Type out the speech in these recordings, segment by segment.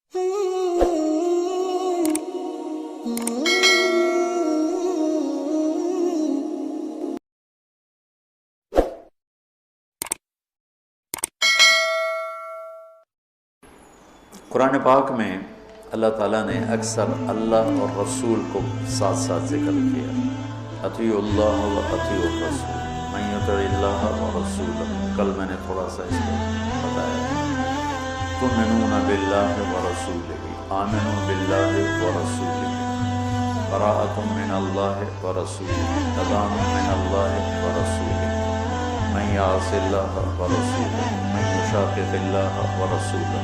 قرآن پاک میں اللہ تعالیٰ نے اکثر اللہ اور رسول کو ساتھ ساتھ ذکر کیا. اطیعوا اللہ و اطیعوا الرسول من یطع اللہ و رسولہ. کل میں نے تھوڑا سا اس کو بتایا. تؤمنون باللہ و رسولہ، آمنوا باللہ و رسولہ، براءۃ من اللہ و رسولہ، اذان من اللہ و رسولہ، من یعص اللہ و رسولہ، من یشاقق اللہ و رسولہ.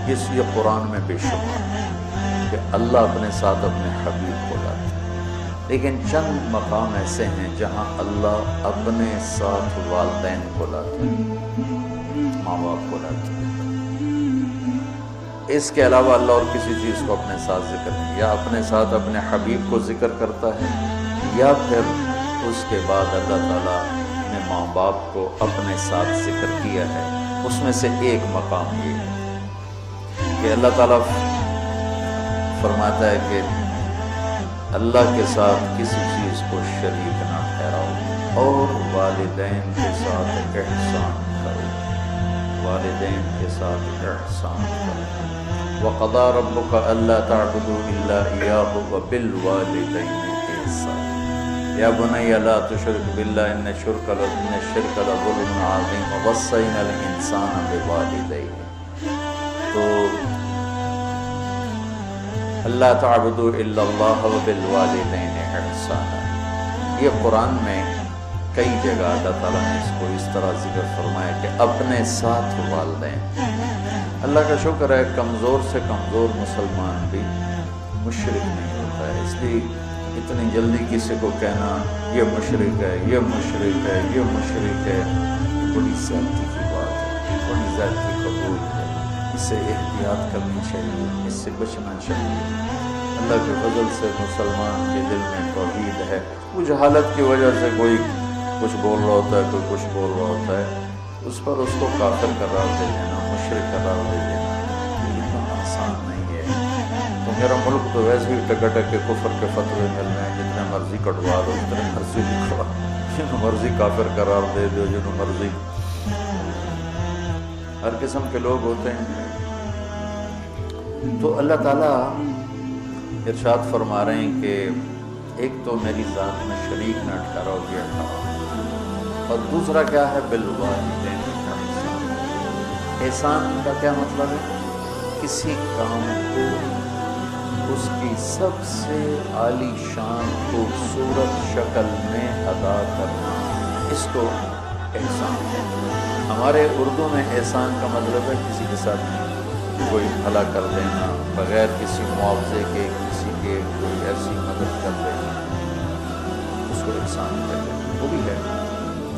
یہ قرآن میں بے شمار ہے کہ اللہ اپنے ساتھ اپنے حبیب کو لاتا ہے، لیکن چند مقام ایسے ہیں جہاں اللہ اپنے ساتھ والدین کو لاتا ہے، ماں باپ کو لاتا ہے. اس کے علاوہ اللہ اور کسی چیز کو اپنے ساتھ ذکر نہیں، یا اپنے ساتھ اپنے حبیب کو ذکر کرتا ہے، یا پھر اس کے بعد اللہ تعالیٰ نے ماں باپ کو اپنے ساتھ ذکر کیا ہے. اس میں سے ایک مقام یہ ہے کہ اللہ تعالیٰ فرماتا ہے کہ اللہ کے ساتھ کسی چیز کو شریک نہ ٹھہراؤ اور والدین کے ساتھ احسان کرو. والدین کے ساتھ احسان کرو. وَقَضَىٰ رَبُّكَ أَلَّا تَعْبُدُوا إِلَّا إِيَّاهُ وَبِالْوَالِدَيْنِ إِحْسَانًا يَا بُنَيَّ لَا تُشْرِكْ بِاللَّهِ إِنَّ الشِّرْكَ لَظُلْمٌ عَظِيمٌ وَوَصَّيْنَا الْإِنسَانَ بِوَالِدَيْهِ. تو اللہ تعبدوا الا اللہ وبالوالدین احسانا، یہ قرآن میں کئی جگہ اللہ تعالیٰ نے اس کو اس طرح ذکر فرمایا کہ اپنے ساتھ والدین. اللہ کا شکر ہے کمزور سے کمزور مسلمان بھی مشرک نہیں ہوتا ہے، اس لیے اتنی جلدی کسی کو کہنا یہ مشرک ہے، یہ مشرک ہے، یہ مشرک ہے، بڑی زیادتی کی بات ہے، بڑی زیادتی قبول ہے. اس سے احتیاط کرنی چاہیے، اس سے بچنا چاہیے. اللہ کے فضل سے مسلمان کے دل میں توحید ہے. کچھ حالت کی وجہ سے کوئی کچھ بول رہا ہوتا ہے، کوئی کچھ بول رہا ہوتا ہے، اس پر اس کو کافر قرار دے دینا، مشرک قرار دے دینا یہ اتنا آسان نہیں ہے. تو میرا ملک تو ویسے ہی ٹکٹک کے کفر کے فتوے مل رہے ہیں، جتنے مرضی کٹوا دو، جتنے مرضی لکھوا، جنہوں مرضی کافر قرار دے دو، جنہوں مرضی ہر قسم کے لوگ ہوتے ہیں. تو اللہ تعالیٰ ارشاد فرما رہے ہیں کہ ایک تو میری ذات میں شریک نہ ٹھہراؤ، یہ ٹھہراؤ، اور دوسرا کیا ہے بالوالدین احسان. احسان کا کیا مطلب ہے؟ کسی کام کو اس کی سب سے عالی شان خوبصورت شکل میں ادا کرنا، اس کو احسان ہے. ہمارے اردو میں احسان کا مطلب ہے کسی کے ساتھ کوئی بھلا کر دینا بغیر کسی معاوضے کے، کسی کے کوئی ایسی مدد کر دینا، اس کو احسان کہتے ہیں. وہ بھی ہے،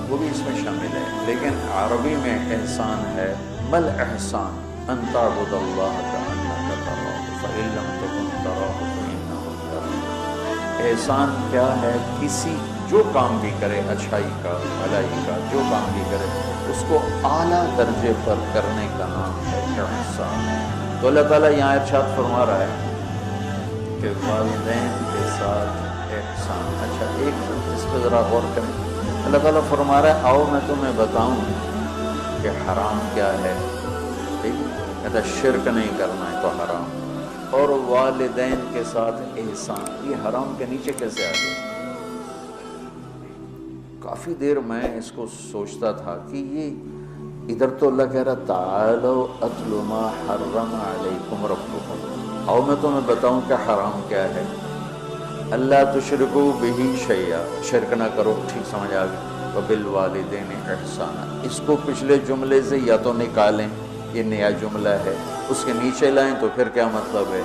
وہ بھی اس میں شامل ہے، لیکن عربی میں احسان ہے بل احسان ان تعبد اللہ کأنک تراہ فإن لم تکن تراہ فإنہ یراک. احسان کیا ہے؟ کسی جو کام بھی کرے، اچھائی کا، بھلائی کا، جو کام بھی کرے اس کو اعلیٰ درجے پر کرنے کا نام ہے احسان. تو اللہ تعالیٰ یہاں ارشاد فرما رہا ہے کہ والدین کے ساتھ احسان. اچھا ایک اس پہ ذرا غور کریں. اللہ تعالیٰ فرما رہا ہے آؤ میں تمہیں بتاؤں کہ حرام کیا ہے. ٹھیک ہے، شرک نہیں کرنا ہے تو حرام، اور والدین کے ساتھ احسان. یہ حرام کے نیچے کیسے آ گیا؟ کافی دیر میں اس کو سوچتا تھا کہ یہ ادھر تو اللہ کہہ رہا تعالوا اتل ما حرم علیکم ربکم، آؤ میں تمہیں بتاؤں کہ حرام کیا ہے. اللہ تشرکوا بہ شیئا، شرک نہ کرو، ٹھیک سمجھ آ گئی. وبالوالدین احسانا، اس کو پچھلے جملے سے یا تو نکالیں، یہ نیا جملہ ہے، اس کے نیچے لائیں تو پھر کیا مطلب ہے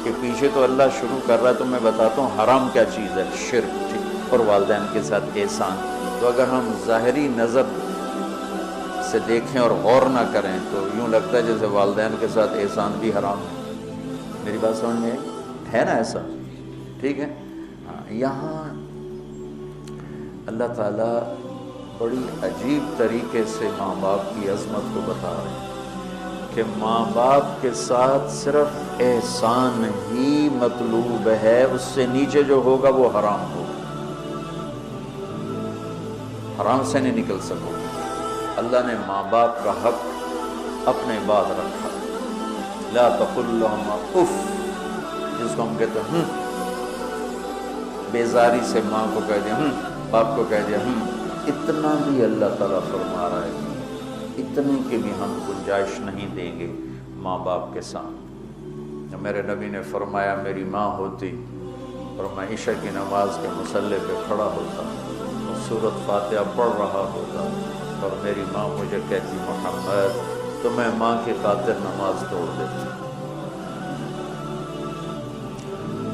کہ پیچھے تو اللہ شروع کر رہا ہے تو میں بتاتا ہوں حرام کیا چیز ہے، شرک، ٹھیک، اور والدین کے ساتھ احسان. تو اگر ہم ظاہری نظر سے دیکھیں اور غور نہ کریں تو یوں لگتا ہے جیسے والدین کے ساتھ احسان بھی حرام ہے. میری بات سمجھ میں ہے نا ایسا؟ ٹھیک ہے. یہاں اللہ تعالیٰ بڑی عجیب طریقے سے ماں باپ کی عظمت کو بتا رہے ہیں کہ ماں باپ کے ساتھ صرف احسان ہی مطلوب ہے، اس سے نیچے جو ہوگا وہ حرام ہوگا، حرام سے نہیں نکل سکو۔ اللہ نے ماں باپ کا حق اپنے بعد رکھا، لا تقل لہما اف، جس کو ہم کہتے ہیں بیزاری سے ماں کو کہہ دیا، باپ کو کہہ دیا، اتنا بھی اللہ تعالیٰ فرما رہا ہے اتنی کی بھی ہم گنجائش نہیں دیں گے ماں باپ کے ساتھ۔ میرے نبی نے فرمایا میری ماں ہوتی اور میں عشاء کی نماز کے مصلی پہ کھڑا ہوتا اور سورۃ فاتحہ پڑھ رہا ہوتا اور میری ماں مجھے کہتی محمد، تو میں ماں کی خاطر نماز توڑ دیتی۔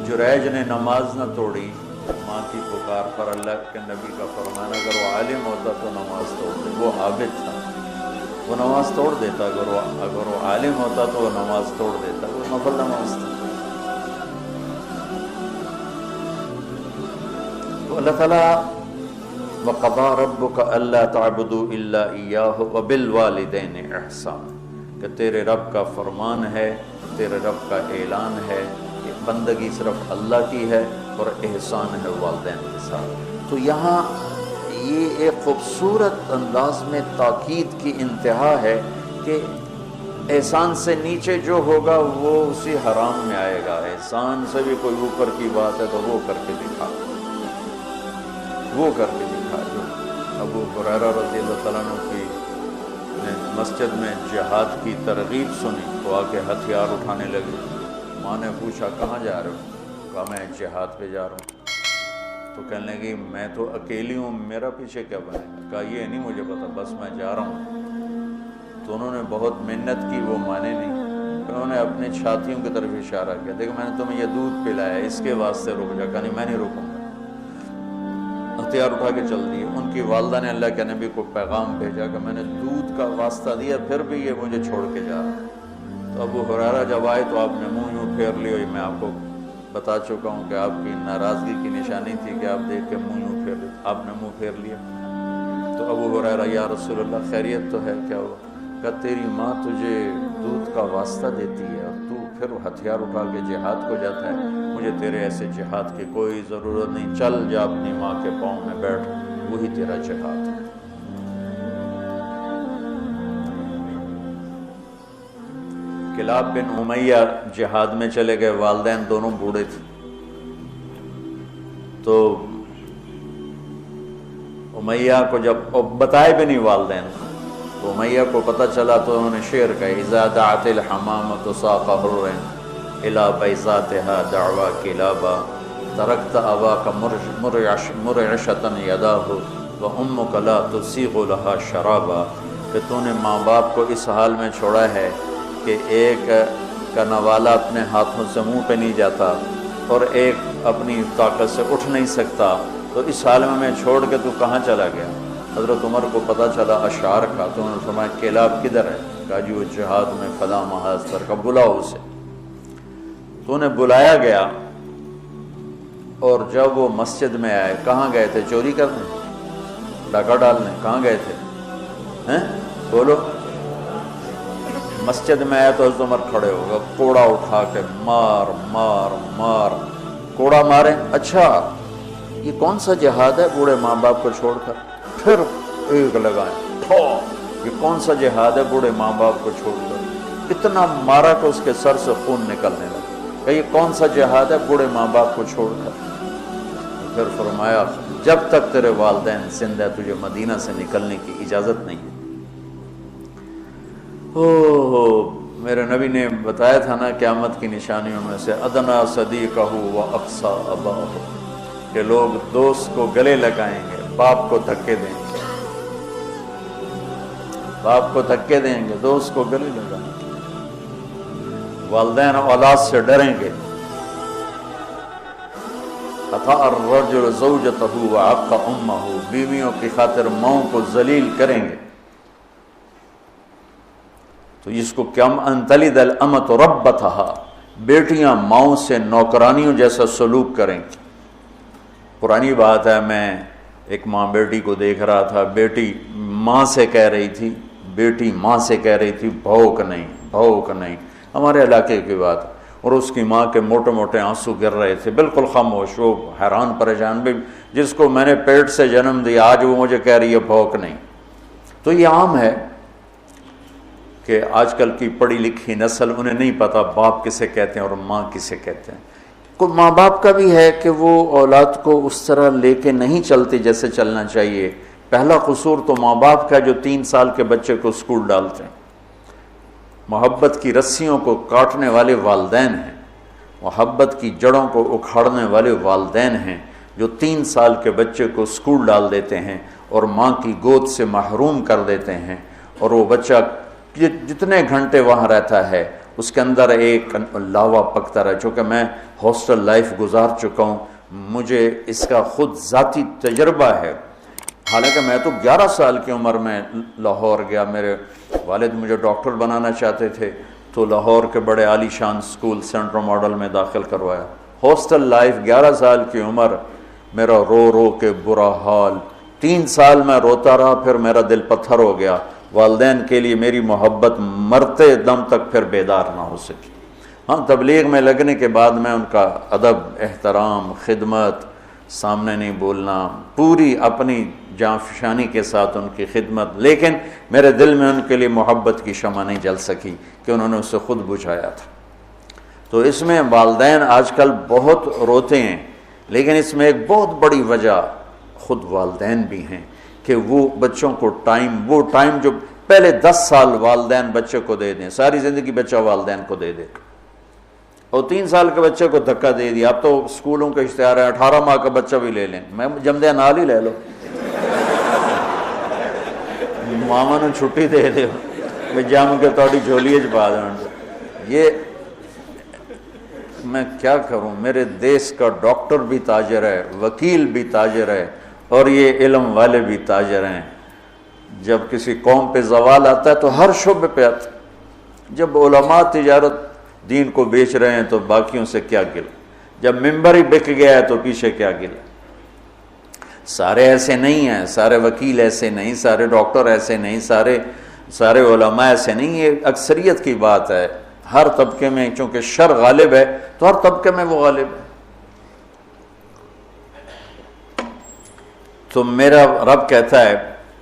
جریج نے نماز نہ توڑی ماں کی پکار پر، اللہ کے نبی کا فرمانا اگر وہ عالم ہوتا تو نماز توڑ دے، وہ عابد تھا وہ نماز توڑ دیتا، اگر وہ عالم ہوتا تو وہ نماز توڑ دیتا، وہ نفل نماز تھا۔ تو اللہ تعالیٰ وَقَضَىٰ رَبُّكَ أَلَّا تَعْبُدُوا إِلَّا إِيَّاهُ وَبِالْوَالِدَيْنِ إِحْسَانًا، کہ تیرے رب کا فرمان ہے، تیرے رب کا اعلان ہے کہ بندگی صرف اللہ کی ہے اور احسان ہے والدین کے ساتھ۔ تو یہاں یہ ایک خوبصورت انداز میں تاکید کی انتہا ہے کہ احسان سے نیچے جو ہوگا وہ اسی حرام میں آئے گا، احسان سے بھی کوئی اوپر کی بات ہے تو وہ کر کے دکھا، وہ کر کے دکھا۔ جو ابو ہریرہ رضی اللہ تعالیٰ عنہ کی مسجد میں جہاد کی ترغیب سنی تو آ کے ہتھیار اٹھانے لگے۔ ماں نے پوچھا کہاں جا رہے ہو؟ کہا میں جہاد پہ جا رہا ہوں۔ تو کہنے لگی میں تو اکیلی ہوں، میرا پیچھے کیا بنے گا؟ کہا یہ نہیں مجھے پتا، بس میں جا رہا ہوں۔ تو انہوں نے بہت محنت کی، وہ مانے نہیں، انہوں نے اپنے چھاتیوں کی طرف اشارہ کیا، دیکھو میں نے تمہیں یہ دودھ پلایا ہے، اس کے واسطے رک جا۔ کہا نہیں میں نہیں رکوں گا، ہتھیار اٹھا کے چل دیے۔ ان کی والدہ نے اللہ کے نبی کو پیغام بھیجا کہ میں نے دودھ کا واسطہ دیا پھر بھی یہ مجھے چھوڑ کے جا رہا۔ تو ابو ہریرہ جب آئے تو آپ نے منہ یوں پھیر لی، میں آپ کو بتا چکا ہوں کہ آپ کی ناراضگی کی نشانی تھی کہ آپ دیکھ کے منہ یوں پھیر لیا، آپ نے منہ پھیر لیا۔ تو ابو ہریرہ یا رسول اللہ خیریت تو ہے؟ کیا ہوا؟ کہ تیری ماں تجھے دودھ کا واسطہ دیتی ہے اور تو پھر ہتھیار اٹھا کے جہاد کو جاتا ہے، مجھے تیرے ایسے جہاد کی کوئی ضرورت نہیں، چل جا اپنی ماں کے پاؤں میں بیٹھ، وہی تیرا جہاد ہے۔ کلاب بن امیہ جہاد میں چلے گئے، والدین دونوں بوڑھے تھے، تو امیہ کو جب بتائے بھی نہیں والدین کو، تو امیہ کو پتہ چلا تو انہوں نے شعر کہا اذا دعت الحمامۃ ساق حر الی بیضاتها دعوا کلابا ترکت اباک مرعشۃ یداہ وامک لا تسیغ لها شرابا، کہ تو نے ماں باپ کو اس حال میں چھوڑا ہے کہ ایک کا نوالا اپنے ہاتھوں سے منہ پہ نہیں جاتا اور ایک اپنی طاقت سے اٹھ نہیں سکتا، تو اس حال میں چھوڑ کے تو کہاں چلا گیا؟ حضرت عمر کو پتہ چلا اشعار کا، تو انہوں نے فرمایا کلاب کدھر ہے؟ کہا جی وہ جہاد میں فلاں محاذ پر، کا بلاؤ اسے۔ تو انہیں بلایا گیا اور جب وہ مسجد میں آئے، کہاں گئے تھے؟ چوری کرنے، ڈاکہ ڈالنے؟ کہاں گئے تھے؟ بولو۔ مسجد میں آئے تو حضرت عمر کھڑے ہو گئے، کوڑا اٹھا کے مار مار مار، کوڑا مارے، اچھا یہ کون سا جہاد ہے بوڑھے ماں باپ کو چھوڑ کر؟ پھر ایک لگائیں، یہ کون سا جہاد ہے بوڑھے ماں باپ کو چھوڑ کر؟ اتنا مارا کہ اس کے سر سے خون نکلنے لگا کہ یہ کون سا جہاد ہے بوڑھے ماں باپ کو چھوڑ کر؟ پھر فرمایا جب تک تیرے والدین زندہ ہے تجھے مدینہ سے نکلنے کی اجازت نہیں ہے۔ میرے نبی نے بتایا تھا نا قیامت کی نشانیوں میں سے ادنا صدیقہ و اقصا اباہ، کہ لوگ دوست کو گلے لگائیں گے، باپ کو دھکے دیں گے، باپ کو دھکے دیں گے، دوست کو گلے لگائیں گے، والدین اولاد سے ڈریں گے، اطاع الرجل زوجتہ وعق امہ، بیویوں کی خاطر ماؤں کو ذلیل کریں گے۔ تو جس کو کم ان تلد الامۃ ربتھا، بیٹیاں ماؤں سے نوکرانیوں جیسا سلوک کریں گی۔ پرانی بات ہے، میں ایک ماں بیٹی کو دیکھ رہا تھا، بیٹی ماں سے کہہ رہی تھی، بیٹی ماں سے کہہ رہی تھی بھوک نہیں، بھوک نہیں. ہمارے علاقے کی بات. اور اس کی ماں کے موٹے موٹے آنسو گر رہے تھے، بالکل خاموش، وہ حیران پریشان بھی، جس کو میں نے پیٹ سے جنم دیا آج وہ مجھے کہہ رہی ہے بھوک نہیں. تو یہ عام ہے کہ آج کل کی پڑھی لکھی نسل انہیں نہیں پتا باپ کسے کہتے ہیں اور ماں کسے کہتے ہیں. کوئی ماں باپ کا بھی ہے کہ وہ اولاد کو اس طرح لے کے نہیں چلتی جیسے چلنا چاہیے. پہلا قصور تو ماں باپ کا جو 3 سال کے بچے کو اسکول ڈالتے ہیں. محبت کی رسیوں کو کاٹنے والے والدین ہیں، محبت کی جڑوں کو اکھاڑنے والے والدین ہیں جو 3 سال کے بچے کو اسکول ڈال دیتے ہیں اور ماں کی گود سے محروم کر دیتے ہیں. اور وہ بچہ جتنے گھنٹے وہاں رہتا ہے اس کے اندر ایک لاوا پکتا رہا. چونکہ میں ہاسٹل لائف گزار چکا ہوں، مجھے اس کا خود ذاتی تجربہ ہے. حالانکہ میں تو 11 سال کی عمر میں لاہور گیا. میرے والد مجھے ڈاکٹر بنانا چاہتے تھے تو لاہور کے بڑے عالی شان اسکول سینٹرل ماڈل میں داخل کروایا. ہاسٹل لائف 11 سال کی عمر، میرا رو رو کے برا حال. 3 سال میں روتا رہا، پھر میرا دل پتھر ہو گیا. والدین کے لیے میری محبت مرتے دم تک پھر بیدار نہ ہو سکی. ہاں، تبلیغ میں لگنے کے بعد میں ان کا ادب، احترام، خدمت، سامنے نہیں بولنا، پوری اپنی جاں فشانی کے ساتھ ان کی خدمت، لیکن میرے دل میں ان کے لیے محبت کی شمع نہیں جل سکی کہ انہوں نے اسے خود بجھایا تھا. تو اس میں والدین آج کل بہت روتے ہیں، لیکن اس میں ایک بہت بڑی وجہ خود والدین بھی ہیں کہ وہ بچوں کو وہ ٹائم جو پہلے 10 سال والدین بچے کو دے دیں، ساری زندگی بچہ والدین کو دے دے، اور 3 سال کے بچے کو دھکا دے دیا. اب تو اسکولوں کا اشتہار ہے 18 ماہ کا بچہ بھی لے لیں. میں جمدے نال ہی لے لو، ماما نے چھٹی دے دے میں جم کے تھوڑی جھولی چ پا دیں. یہ میں کیا کروں، میرے دیس کا ڈاکٹر بھی تاجر ہے، وکیل بھی تاجر ہے، اور یہ علم والے بھی تاجر ہیں. جب کسی قوم پہ زوال آتا ہے تو ہر شعبے پہ آتا ہے. جب علماء تجارت دین کو بیچ رہے ہیں تو باقیوں سے کیا گلا، جب ممبر ہی بک گیا ہے تو پیچھے کیا گلا. سارے ایسے نہیں ہیں، سارے وکیل ایسے نہیں، سارے ڈاکٹر ایسے نہیں، سارے علماء ایسے نہیں. یہ اکثریت کی بات ہے. ہر طبقے میں چونکہ شر غالب ہے تو ہر طبقے میں وہ غالب ہے. تو میرا رب کہتا ہے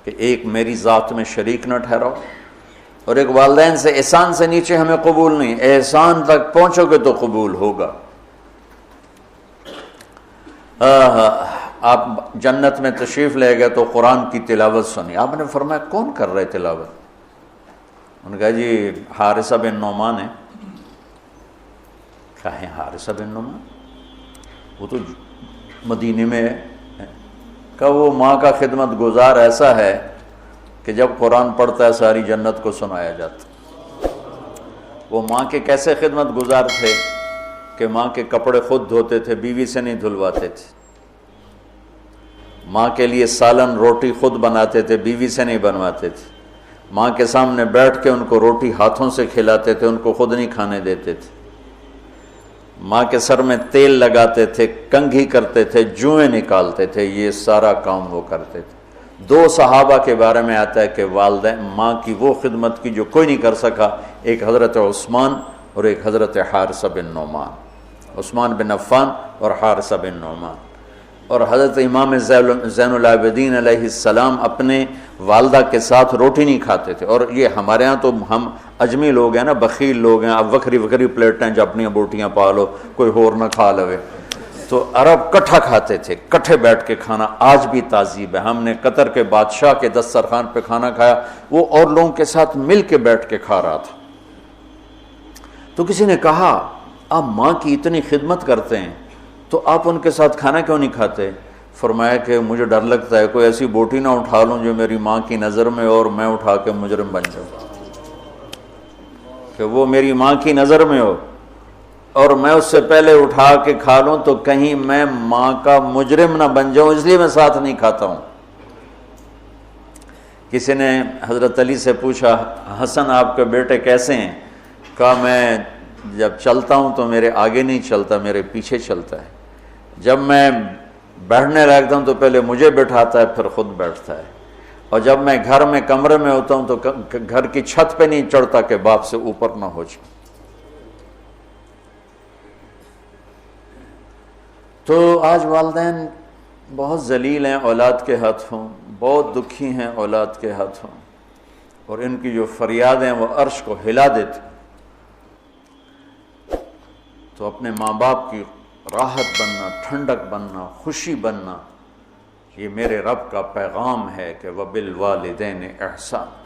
کہ ایک میری ذات میں شریک نہ ٹھہراؤ، اور ایک والدین سے احسان سے نیچے ہمیں قبول نہیں. احسان تک پہنچو گے تو قبول ہوگا. آپ جنت میں تشریف لے گئے تو قرآن کی تلاوت سنی. آپ نے فرمایا کون کر رہے تلاوت؟ انہوں نے کہا جی حارثہ بن نعمان ہے. کہا ہے حارثہ بن نعمان؟ وہ تو مدینے میں ہے. کہ وہ ماں کا خدمت گزار ایسا ہے کہ جب قرآن پڑھتا ہے ساری جنت کو سنایا جاتا. وہ ماں کے کیسے خدمت گزار تھے کہ ماں کے کپڑے خود دھوتے تھے، بیوی سے نہیں دھلواتے تھے. ماں کے لیے سالن روٹی خود بناتے تھے، بیوی سے نہیں بنواتے تھے. ماں کے سامنے بیٹھ کے ان کو روٹی ہاتھوں سے کھلاتے تھے، ان کو خود نہیں کھانے دیتے تھے. ماں کے سر میں تیل لگاتے تھے، کنگھی کرتے تھے، جوئیں نکالتے تھے. یہ سارا کام وہ کرتے تھے. 2 صحابہ کے بارے میں آتا ہے کہ والدین ماں کی وہ خدمت کی جو کوئی نہیں کر سکا. ایک حضرت عثمان اور ایک حضرت حارثہ بن نعمان. عثمان بن عفان اور حارثہ بن نعمان. اور حضرت امام زین العابدین علیہ السلام اپنے والدہ کے ساتھ روٹی نہیں کھاتے تھے. اور یہ ہمارے ہاں تو ہم اجمی لوگ ہیں نا، بخیل لوگ ہیں. اب وکری پلیٹیں جو اپنی بوٹیاں پالو، کوئی اور نہ کھا لوے. تو عرب کٹھا کھاتے تھے، کٹھے بیٹھ کے کھانا آج بھی تعذیب ہے. ہم نے قطر کے بادشاہ کے دسترخوان پہ کھانا کھایا، وہ اور لوگوں کے ساتھ مل کے بیٹھ کے کھا رہا تھا. تو کسی نے کہا آپ ماں کی اتنی خدمت کرتے ہیں تو آپ ان کے ساتھ کھانا کیوں نہیں کھاتے؟ فرمایا کہ مجھے ڈر لگتا ہے کوئی ایسی بوٹی نہ اٹھا لوں جو میری ماں کی نظر میں اور میں اٹھا کے مجرم بن جاؤں. کہ وہ میری ماں کی نظر میں ہو اور میں اس سے پہلے اٹھا کے کھا لوں تو کہیں میں ماں کا مجرم نہ بن جاؤں، اس لیے میں ساتھ نہیں کھاتا ہوں. کسی نے حضرت علی سے پوچھا حسن آپ کے بیٹے کیسے ہیں؟ کہا میں جب چلتا ہوں تو میرے آگے نہیں چلتا، میرے پیچھے چلتا ہے. جب میں بیٹھنے لگتا ہوں تو پہلے مجھے بٹھاتا ہے پھر خود بیٹھتا ہے. اور جب میں گھر میں کمرے میں ہوتا ہوں تو گھر کی چھت پہ نہیں چڑھتا کہ باپ سے اوپر نہ ہو جائے۔ تو آج والدین بہت ذلیل ہیں اولاد کے ہاتھوں، بہت دکھی ہیں اولاد کے ہاتھوں، اور ان کی جو فریادیں وہ عرش کو ہلا دیتی۔ تو اپنے ماں باپ کی راحت بننا، ٹھنڈک بننا، خوشی بننا، یہ میرے رب کا پیغام ہے کہ وَبِالْوَالِدَيْنِ إِحْسَانًا۔